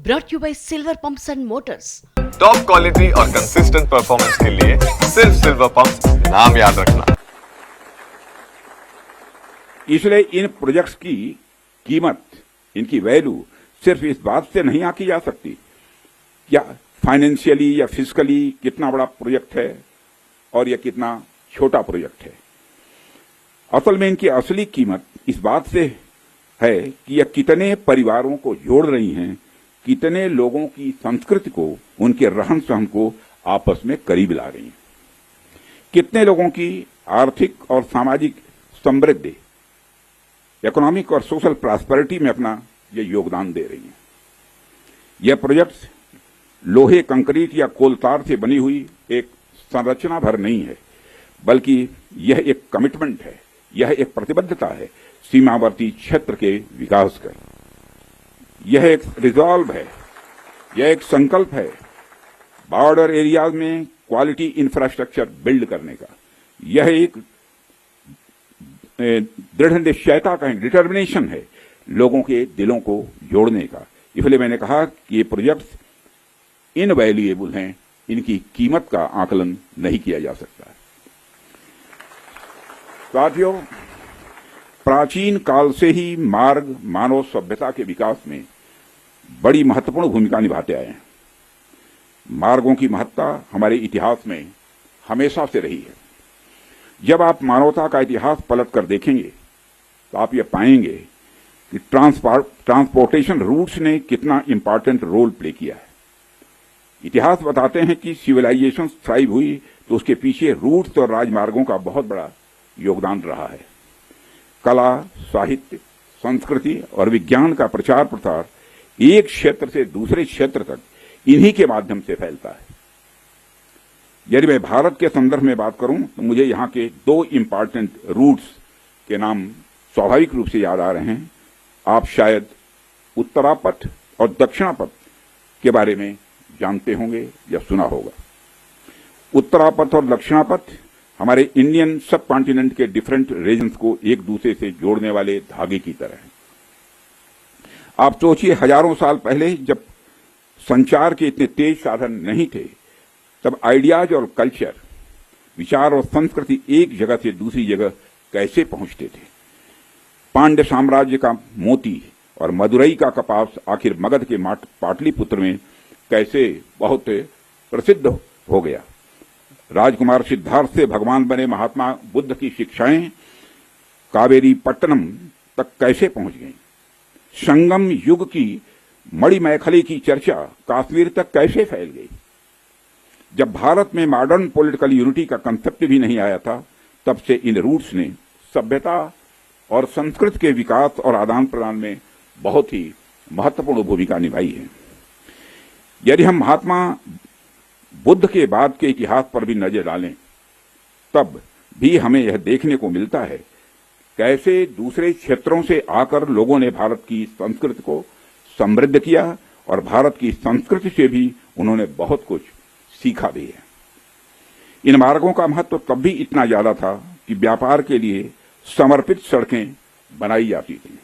brought you by Silver Pumps and Motors. Top quality और consistent performance के लिए सिर्फ सिल्वर पंप्स नाम याद रखना। इसलिए इन प्रोजेक्ट्स की कीमत, इनकी वैल्यू सिर्फ इस बात से नहीं आंकी जा सकती या फाइनेंशियली या फिजिकली कितना बड़ा प्रोजेक्ट है और यह कितना छोटा प्रोजेक्ट है। असल में इनकी असली कीमत इस बात से है कि यह कितने परिवारों को जोड़ रही हैं, कितने लोगों की संस्कृति को, उनके रहन सहन को आपस में करीब ला रही हैं, कितने लोगों की आर्थिक और सामाजिक समृद्धि, इकोनॉमिक और सोशल प्रॉस्पेरिटी में अपना ये योगदान दे रही हैं। यह प्रोजेक्ट्स लोहे, कंक्रीट या कोलतार से बनी हुई एक संरचना भर नहीं है, बल्कि यह एक कमिटमेंट है, यह एक प्रतिबद्धता है सीमावर्ती क्षेत्र के विकास का। यह एक रिजॉल्व है, यह एक संकल्प है बॉर्डर एरियाज में क्वालिटी इंफ्रास्ट्रक्चर बिल्ड करने का। यह एक दृढ़ निश्चयता का डिटर्मिनेशन है लोगों के दिलों को जोड़ने का। इसलिए मैंने कहा कि ये प्रोजेक्ट्स इनवैल्यूएबल हैं, इनकी कीमत का आकलन नहीं किया जा सकता। साथियों, प्राचीन काल से ही मार्ग मानव सभ्यता के विकास में बड़ी महत्वपूर्ण भूमिका निभाते आए हैं। मार्गों की महत्ता हमारे इतिहास में हमेशा से रही है। जब आप मानवता का इतिहास पलट कर देखेंगे तो आप ये पाएंगे कि ट्रांसपोर्टेशन रूट्स ने कितना इंपॉर्टेंट रोल प्ले किया है। इतिहास बताते हैं कि सिविलाइजेशन थ्राइव हुई तो उसके पीछे रूट्स और राजमार्गों का बहुत बड़ा योगदान रहा है। कला, साहित्य, संस्कृति और विज्ञान का प्रचार प्रसार एक क्षेत्र से दूसरे क्षेत्र तक इन्हीं के माध्यम से फैलता है। यदि मैं भारत के संदर्भ में बात करूं तो मुझे यहां के दो इंपॉर्टेंट रूट्स के नाम स्वाभाविक रूप से याद आ रहे हैं। आप शायद उत्तरापथ और दक्षिणापथ के बारे में जानते होंगे या सुना होगा। उत्तरापथ और दक्षिणापथ हमारे इंडियन सब कॉन्टिनेंट के डिफरेंट रीजन्स को एक दूसरे से जोड़ने वाले धागे की तरह हैं। आप सोचिए, हजारों साल पहले जब संचार के इतने तेज साधन नहीं थे, तब आइडियाज और कल्चर, विचार और संस्कृति एक जगह से दूसरी जगह कैसे पहुंचते थे। पांड्य साम्राज्य का मोती और मदुरई का कपास आखिर मगध के पाटलिपुत्र में कैसे बहुत प्रसिद्ध हो गया। राजकुमार सिद्धार्थ से भगवान बने महात्मा बुद्ध की शिक्षाएं कावेरी पट्टनम तक कैसे पहुंच गईं। संगम युग की मणिमैखली की चर्चा कश्मीर तक कैसे फैल गई। जब भारत में मॉडर्न पॉलिटिकल यूनिटी का कंसेप्ट भी नहीं आया था, तब से इन रूट्स ने सभ्यता और संस्कृति के विकास और आदान प्रदान में बहुत ही महत्वपूर्ण भूमिका निभाई है। यदि हम महात्मा बुद्ध के बाद के इतिहास पर भी नजर डालें, तब भी हमें यह देखने को मिलता है कैसे दूसरे क्षेत्रों से आकर लोगों ने भारत की संस्कृति को समृद्ध किया और भारत की संस्कृति से भी उन्होंने बहुत कुछ सीखा भी है। इन मार्गों का महत्व तब भी इतना ज्यादा था कि व्यापार के लिए समर्पित सड़कें बनाई जाती थीं।